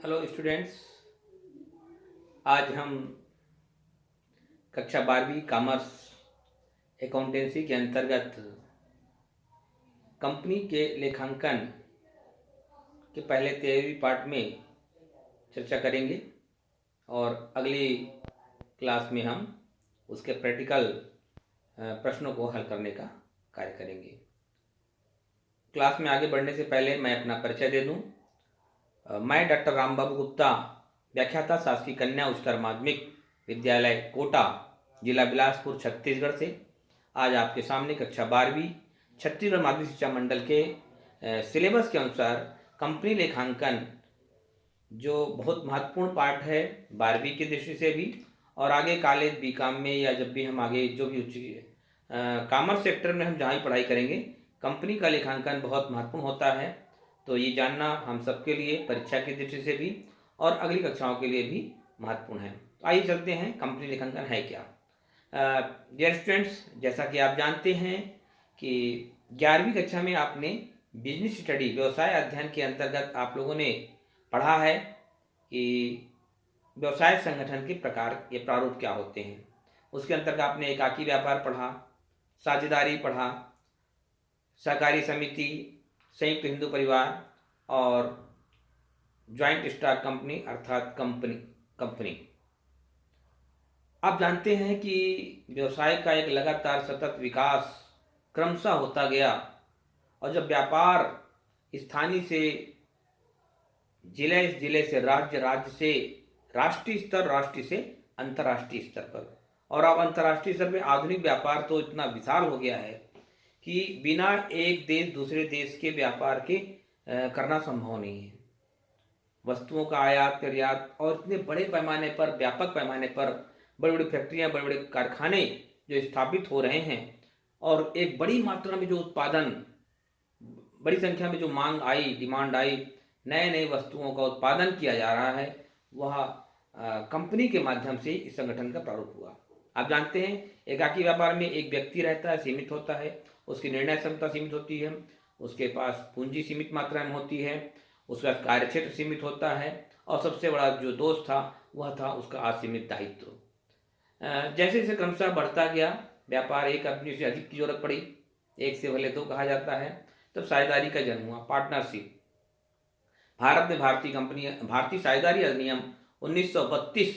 Hello students. आज हम कक्षा 12वीं कॉमर्स अकाउंटेंसी के अंतर्गत कंपनी के लेखांकन के पहले 13वीं पार्ट में चर्चा करेंगे और अगली क्लास में हम उसके प्रैक्टिकल प्रश्नों को हल करने का कार्य करेंगे। क्लास में आगे बढ़ने से पहले मैं अपना परिचय दे दूं। मैं डॉक्टर रामबाबू गुप्ता, व्याख्याता, शासकीय कन्या उच्चतर माध्यमिक विद्यालय कोटा, जिला बिलासपुर, छत्तीसगढ़ से आज आपके सामने कक्षा 12वीं छत्तीसगढ़ माध्यमिक शिक्षा मंडल के सिलेबस के अनुसार कंपनी लेखांकन, जो बहुत महत्वपूर्ण पार्ट है 12वीं की दृष्टि से भी, और आगे कॉलेज बीकॉम में या जब भी हम आगे जो भी उच्च कॉमर्स सेक्टर में हम जहाँ ही पढ़ाई करेंगे, कंपनी का लेखांकन बहुत महत्वपूर्ण होता है। तो ये जानना हम सबके लिए परीक्षा की दृष्टि से भी और अगली कक्षाओं के लिए भी महत्वपूर्ण है। तो आइए चलते हैं, कंपनी लेखांकन है क्या। डियर स्टूडेंट्स, जैसा कि आप जानते हैं कि 11वीं कक्षा में आपने बिजनेस स्टडी, व्यवसाय अध्ययन के अंतर्गत आप लोगों ने पढ़ा है कि व्यवसाय संगठन के प्रकार ये प्रारूप क्या होते हैं। उसके अंतर्गत आपने एकाकी व्यापार पढ़ा, साझेदारी पढ़ा, सहकारी समिति, संयुक्त हिंदू परिवार और ज्वाइंट स्टॉक कंपनी अर्थात कंपनी। आप जानते हैं कि व्यवसाय का एक लगातार सतत विकास क्रमशः होता गया और जब व्यापार स्थानीय से जिले से राज्य, राज्य से राष्ट्रीय स्तर, राष्ट्रीय से अंतर्राष्ट्रीय स्तर पर, और अब अंतर्राष्ट्रीय स्तर में आधुनिक व्यापार तो इतना विशाल हो गया है कि बिना एक देश दूसरे देश के व्यापार के करना संभव नहीं है। वस्तुओं का आयात निर्यात और इतने बड़े पैमाने पर, व्यापक पैमाने पर बड़ी बड़ी फैक्ट्रियां, बड़े बड़े कारखाने जो स्थापित हो रहे हैं और एक बड़ी मात्रा में जो उत्पादन, बड़ी संख्या में जो मांग आई, डिमांड आई, नए नए वस्तुओं का उत्पादन किया जा रहा है, वह कंपनी के माध्यम से इस संगठन का प्रारूप हुआ। आप जानते हैं एकाकी व्यापार में एक व्यक्ति रहता है, सीमित होता है, उसकी निर्णय क्षमता सीमित होती है, उसके पास पूंजी सीमित मात्रा में होती है, उसका कार्यक्षेत्र सीमित होता है और सबसे बड़ा जो दोष था वह था उसका असीमित दायित्व। जैसे जैसे क्रमशः बढ़ता गया व्यापार, एक आदमी से अधिक की जरूरत पड़ी, एक से भले दो कहा जाता है, तब साझेदारी का जन्म हुआ, पार्टनरशिप। भारत में भारतीय साझेदारी अधिनियम 1932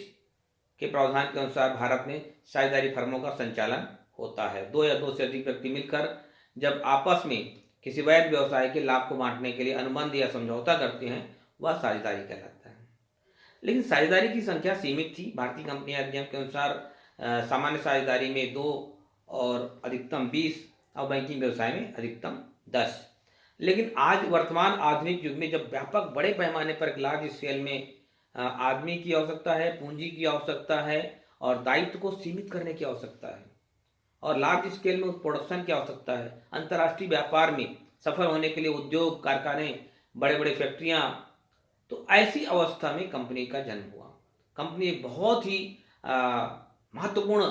के प्रावधान के अनुसार भारत में साझेदारी फर्मों का संचालन होता है। दो या दो से अधिक व्यक्ति मिलकर जब आपस में किसी वैध व्यवसाय के लाभ को बांटने के लिए अनुबंध या समझौता करते हैं, वह साझेदारी कहलाता है। लेकिन साझेदारी की संख्या सीमित थी। भारतीय कंपनी अधिनियम के अनुसार सामान्य साझेदारी में 2 और अधिकतम 20 और बैंकिंग व्यवसाय में अधिकतम 10। लेकिन आज वर्तमान आधुनिक युग में जब व्यापक बड़े पैमाने पर लार्ज स्केल में आदमी की आवश्यकता है, पूंजी की आवश्यकता है और दायित्व को सीमित करने की आवश्यकता है और लार्ज स्केल में प्रोडक्शन की आवश्यकता है, अंतर्राष्ट्रीय व्यापार में सफल होने के लिए उद्योग, कारखाने, बड़े बड़े फैक्ट्रियां, तो ऐसी अवस्था में कंपनी का जन्म हुआ। कंपनी एक बहुत ही महत्वपूर्ण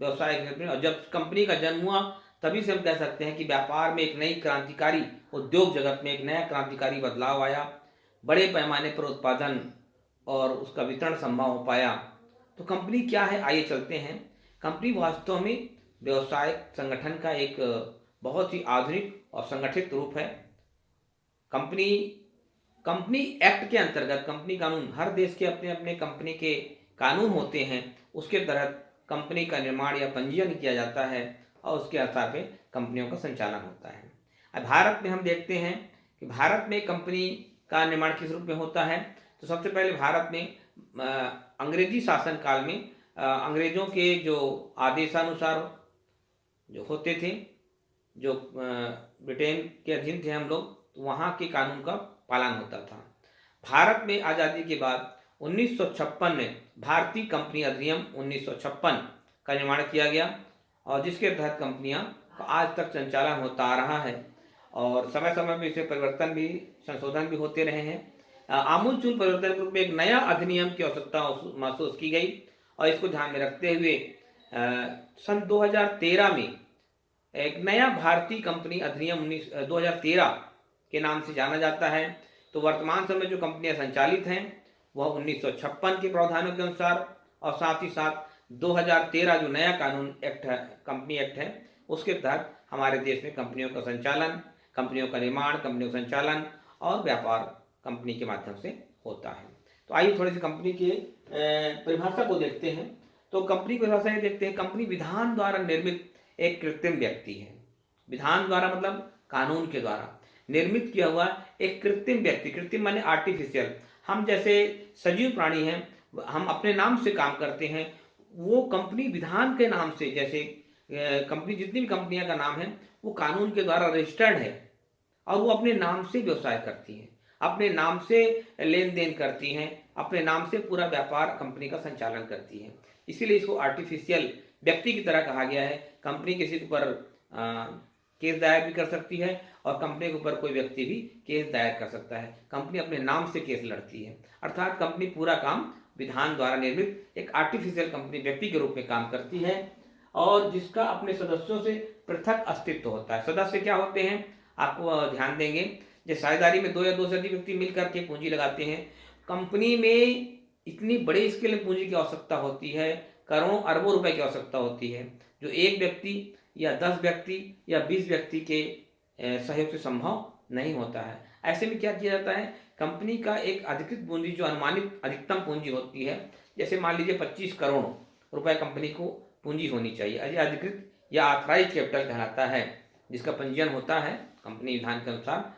व्यवसाय क्षेत्र में, और जब कंपनी का जन्म हुआ तभी से हम कह सकते हैं कि व्यापार में एक नई क्रांतिकारी, उद्योग जगत में एक नया क्रांतिकारी बदलाव आया, बड़े पैमाने पर उत्पादन और उसका वितरण संभव हो पाया। तो कंपनी क्या है, आइए चलते हैं। कंपनी वास्तव में व्यवसाय संगठन का एक बहुत ही आधुनिक और संगठित रूप है। कंपनी एक्ट के अंतर्गत, कंपनी कानून, हर देश के अपने अपने कंपनी के कानून होते हैं, उसके तहत कंपनी का निर्माण या पंजीयन किया जाता है और उसके आधार पर कंपनियों का संचालन होता है। अब भारत में हम देखते हैं कि भारत में कंपनी का निर्माण किस रूप में होता है। तो सबसे पहले भारत में अंग्रेजी शासन काल में अंग्रेजों के जो आदेशानुसार जो होते थे, जो ब्रिटेन के अधीन थे हम लोग, तो वहाँ के कानून का पालन होता था। भारत में आज़ादी के बाद 1956 में भारतीय कंपनी अधिनियम 1956 का निर्माण किया गया और जिसके तहत कंपनियां आज तक संचालन होता आ रहा है और समय समय पर इसे परिवर्तन भी, संशोधन भी होते रहे हैं। आमूलचूल परिवर्तन के रूप में एक नया अधिनियम की आवश्यकता महसूस की गई और इसको ध्यान में रखते हुए सन 2013 में एक नया भारतीय कंपनी अधिनियम 2013 के नाम से जाना जाता है। तो वर्तमान समय जो कंपनियां संचालित हैं वह 1956 के प्रावधानों के अनुसार और साथ ही साथ 2013 जो नया कानून एक्ट है, कंपनी एक्ट है, उसके तहत हमारे देश में कंपनियों का संचालन, कंपनियों का निर्माण, कंपनियों का संचालन और व्यापार कंपनी के माध्यम से होता है। तो आइए थोड़ी सी कंपनी के परिभाषा को देखते हैं। तो कंपनी की परिभाषा ये देखते हैं, कंपनी विधान द्वारा निर्मित एक कृत्रिम व्यक्ति है। विधान द्वारा मतलब कानून के द्वारा निर्मित किया हुआ एक कृत्रिम व्यक्ति, कृत्रिम माने आर्टिफिशियल। हम जैसे सजीव प्राणी हैं, हम अपने नाम से काम करते हैं, वो कंपनी विधान के नाम से, जैसे कंपनी जितनी भी कंपनियां का नाम है वो कानून के द्वारा रजिस्टर्ड है और वो अपने नाम से व्यवसाय करती हैं, अपने नाम से लेन देन करती हैं, अपने नाम से पूरा व्यापार कंपनी का संचालन करती हैं। इसीलिए इसको आर्टिफिशियल व्यक्ति की तरह कहा गया है। कंपनी किसी के ऊपर केस दायर भी कर सकती है और कंपनी के ऊपर कोई व्यक्ति भी केस दायर कर सकता है। कंपनी अपने नाम से केस लड़ती है, अर्थात कंपनी पूरा काम विधान द्वारा निर्मित एक आर्टिफिशियल कंपनी व्यक्ति के रूप में काम करती है और जिसका अपने सदस्यों से पृथक अस्तित्व होता है। सदस्य क्या होते हैं, आपको ध्यान देंगे, जैसे साझेदारी में 2 या 2 से अधिक व्यक्ति मिलकर के पूंजी लगाते हैं। कंपनी में इतनी बड़ी स्केल में पूंजी की आवश्यकता होती है, करोड़ों अरबों रुपए की आवश्यकता होती है, जो एक व्यक्ति या 10 व्यक्ति या 20 व्यक्ति के सहयोग से संभव नहीं होता है। ऐसे में क्या किया जाता है, कंपनी का एक अधिकृत पूंजी जो अनुमानित अधिकतम पूंजी होती है, जैसे मान लीजिए 25 करोड़ रुपए कंपनी को पूंजी होनी चाहिए, अधिकृत या ऑथराइज कैपिटल कहलाता है, जिसका पंजीयन होता है कंपनी विधान के अनुसार।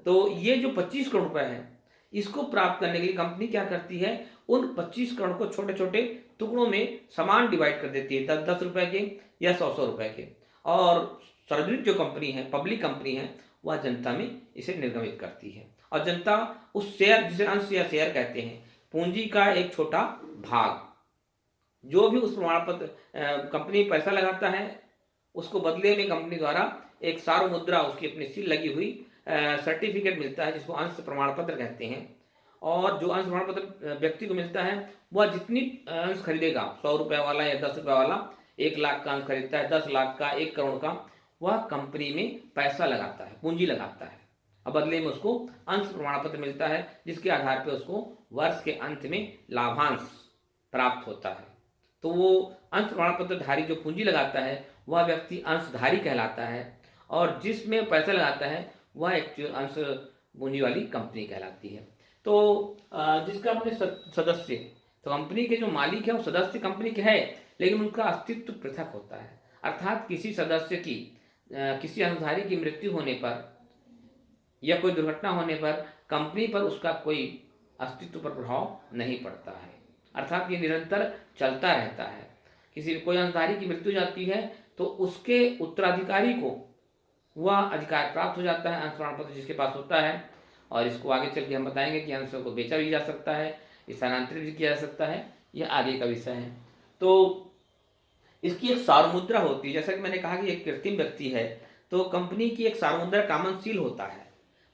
तो ये जो 25 करोड़ रुपए है, इसको प्राप्त करने के लिए कंपनी क्या करती है, उन 25 करोड़ को छोटे छोटे टुकड़ों में समान डिवाइड कर देती है, 10-10 रुपए के या 100-100 रुपए के, और सार्वजनिक जो कंपनी है, पब्लिक कंपनी है, वह जनता में इसे निर्गमित करती है और जनता उस शेयर, जिसे अंश या शेयर कहते हैं, पूंजी का एक छोटा भाग, जो भी उस प्रमाण पत्र कंपनी पैसा लगाता है, उसको बदले में कंपनी द्वारा एक सार्वमुद्रा, उसकी अपनी सील लगी हुई सर्टिफिकेट मिलता है, जिसको अंश प्रमाण पत्र कहते हैं। और जो अंश प्रमाण पत्र व्यक्ति को मिलता है, वह जितनी अंश खरीदेगा, 100 रुपए वाला या 10 रुपए वाला 1 लाख का अंश खरीदता है, 10 लाख का, 1 करोड़ का, वह कंपनी में पैसा लगाता है, पूंजी लगाता है और बदले में उसको अंश प्रमाण पत्र मिलता है, जिसके आधार पर उसको वर्ष के अंत में लाभांश प्राप्त होता है। तो वो अंश प्रमाण पत्र धारी जो पूंजी लगाता है, वह व्यक्ति अंशधारी कहलाता है और जिसमें पैसा लगाता है वह एक अंश पूंजी वाली कंपनी कहलाती है। तो जिसका अपने सदस्य, तो कंपनी के जो मालिक है वो सदस्य कंपनी के है, लेकिन उनका अस्तित्व पृथक होता है, अर्थात किसी सदस्य की, किसी अंशधारी की मृत्यु होने पर या कोई दुर्घटना होने पर कंपनी पर उसका कोई अस्तित्व पर प्रभाव नहीं पड़ता है, अर्थात ये निरंतर चलता रहता है। किसी कोई अंशधारी की मृत्यु जाती है तो उसके उत्तराधिकारी को वह अधिकार प्राप्त हो जाता है, अंश प्रमाण पत्र जिसके पास होता है, और इसको आगे चल के हम बताएंगे कि अंशों को बेचा भी जा सकता है, स्थानांतरित भी किया जा सकता है, यह आगे का विषय है। तो इसकी एक सार्वमुद्रा होती है, जैसा कि मैंने कहा कि एक कृत्रिम व्यक्ति है, तो कंपनी की एक सार्वमुद्रा कॉमन सील होता है,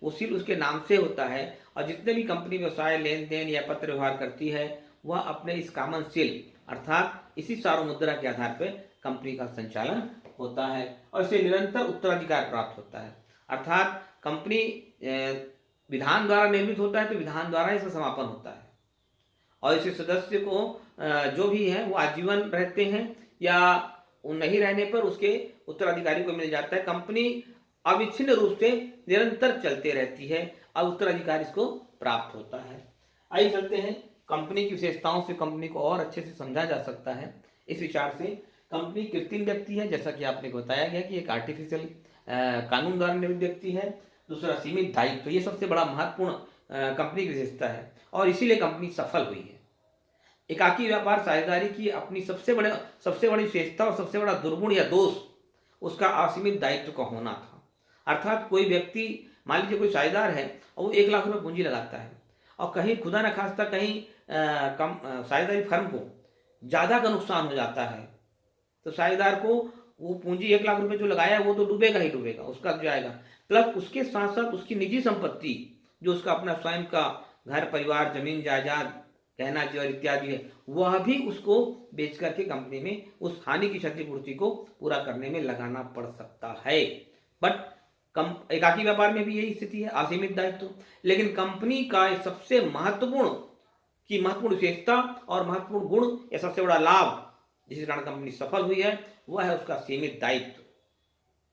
वो सील उसके नाम से होता है और जितने भी कंपनी व्यवसाय, लेन देन या पत्र व्यवहार करती है, वह अपने इस कॉमन सील अर्थात इसी सार्वमुद्रा के आधार पर कंपनी का संचालन होता है और इसे निरंतर उत्तराधिकार प्राप्त होता है, अर्थात कंपनी विधान द्वारा निर्मित होता है तो विधान द्वारा इसका समापन होता है और इसे सदस्य को जो भी है वो आजीवन रहते हैं या नहीं रहने पर उसके उत्तराधिकारी को मिल जाता है। कंपनी अविच्छिन्न रूप से निरंतर चलते रहती है और उत्तराधिकार इसको प्राप्त होता है। आइए चलते हैं, कंपनी की विशेषताओं से कंपनी को और अच्छे से समझा जा सकता है। इस विचार से कंपनी कृत्रिम व्यक्ति है, जैसा कि आपने बताया गया कि एक आर्टिफिशियल कानून द्वारा निर्मित व्यक्ति है। दूसरा सीमित दायित्व, ये सबसे बड़ा महत्वपूर्ण कंपनी की विशेषता है और इसीलिए कंपनी सफल हुई है। एकाकी व्यापार साझेदारी की अपनी सबसे बड़ी विशेषता और सबसे बड़ा दुर्गुण या दोष उसका असीमित दायित्व का होना था, अर्थात कोई व्यक्ति, मान लीजिए कोई साझेदार है और वो 1 लाख रुपए पूंजी लगाता है और कहीं खुदा न खास्ता कहीं साझेदारी फर्म को ज़्यादा का नुकसान हो जाता है, तो साझेदार को वो पूंजी 1 लाख रुपए जो लगाया है वो तो डूबेगा ही डूबेगा, उसका जाएगा, प्लस उसके साथ साथ उसकी निजी संपत्ति जो उसका अपना स्वयं का घर परिवार, जमीन जायदाद, गहना जेवर इत्यादि है, वह भी उसको बेच करके कंपनी में उस हानि की क्षतिपूर्ति को पूरा करने में लगाना पड़ सकता है। बट एकाकी व्यापार में भी यही स्थिति है, असीमित दायित्व। लेकिन कंपनी का सबसे महत्वपूर्ण की महत्वपूर्ण विशेषता और महत्वपूर्ण गुण या सबसे बड़ा लाभ जिस कारण कंपनी सफल हुई है वह है उसका सीमित दायित्व।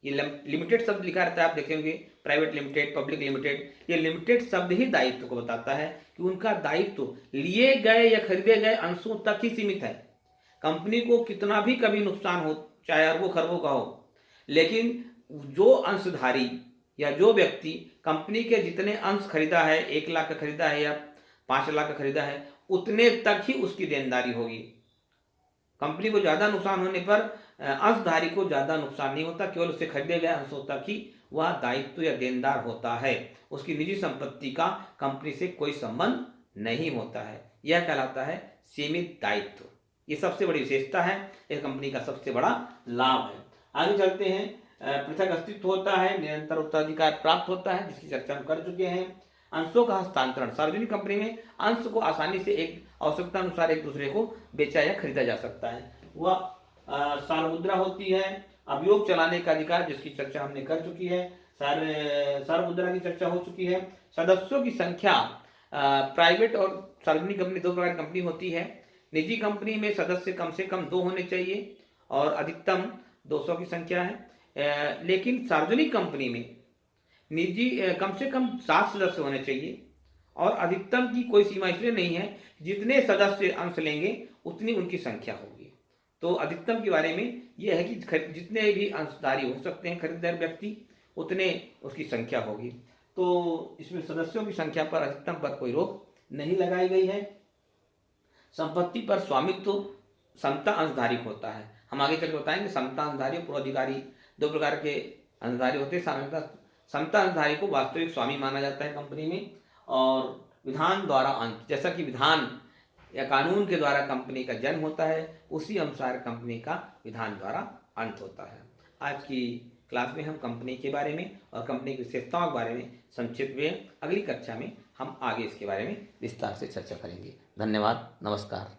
ये लिमिटेड शब्द लिखा रहता है, आप देखेंगे प्राइवेट लिमिटेड, पब्लिक लिमिटेड, ये लिमिटेड शब्द ही दायित्व को बताता है कि उनका दायित्व लिए गए या खरीदे गए अंशों तक ही सीमित है। कंपनी को कितना भी कभी नुकसान हो, चाहे अरबों खरबों का हो, लेकिन जो अंशधारी या जो व्यक्ति कंपनी के जितने अंश खरीदा है, 1 लाख का खरीदा है या 5 लाख का खरीदा है, उतने तक ही उसकी देनदारी होगी। कंपनी को ज़्यादा नुकसान होने पर अंशधारी को ज़्यादा नुकसान नहीं होता, केवल उससे खरीदे गए अंशों तक ही वह दायित्व या देनदार होता है। उसकी निजी संपत्ति का कंपनी से कोई संबंध नहीं होता है। यह कहलाता है सीमित दायित्व। ये सबसे बड़ी विशेषता है, यह कंपनी का सबसे बड़ा लाभ है। आगे चलते हैं। पृथक अस्तित्व होता है, निरंतर उत्तराधिकार प्राप्त होता है, जिसकी चर्चा हम कर चुके हैं। अंशों का हस्तांतरण, सार्वजनिक कंपनी में अंश को आसानी से एक आवश्यकता अनुसार एक दूसरे को बेचा या खरीदा जा सकता है। वह सार्वमुद्रा होती है। अभियोग चलाने का अधिकार, जिसकी चर्चा हमने कर चुकी है। सार्वमुद्रा की चर्चा हो चुकी है। सदस्यों की संख्या, प्राइवेट और सार्वजनिक कंपनी दो प्रकार की कंपनी होती है। निजी कंपनी में सदस्य कम से कम 2 होने चाहिए और अधिकतम 200 की संख्या है। लेकिन सार्वजनिक कंपनी में निजी कम से कम 7 सदस्य होने चाहिए और अधिकतम की कोई सीमा इसलिए नहीं है, जितने सदस्य अंश लेंगे उतनी उनकी संख्या होगी। तो अधिकतम के बारे में यह है कि जितने भी अंशधारी हो सकते हैं खरीदार व्यक्ति, उतने उसकी संख्या होगी। तो इसमें सदस्यों की संख्या पर अधिकतम पर कोई रोक नहीं लगाई गई है। संपत्ति पर स्वामित्व समता अंशधारी होता है। हम आगे चल बताएंगे समता अंशधारी और पूर्वाधिकारी 2 प्रकार के अंशधारी होते हैं। सामान्यतः समता अंशधारी को वास्तविक स्वामी माना जाता है कंपनी में, और विधान द्वारा अंत, जैसा कि विधान या कानून के द्वारा कंपनी का जन्म होता है, उसी अनुसार कंपनी का विधान द्वारा अंत होता है। आज की क्लास में हम कंपनी के बारे में और कंपनी की विशेषताओं के बारे में संक्षिप्त में, अगली कक्षा में हम आगे इसके बारे में विस्तार से चर्चा करेंगे। धन्यवाद, नमस्कार।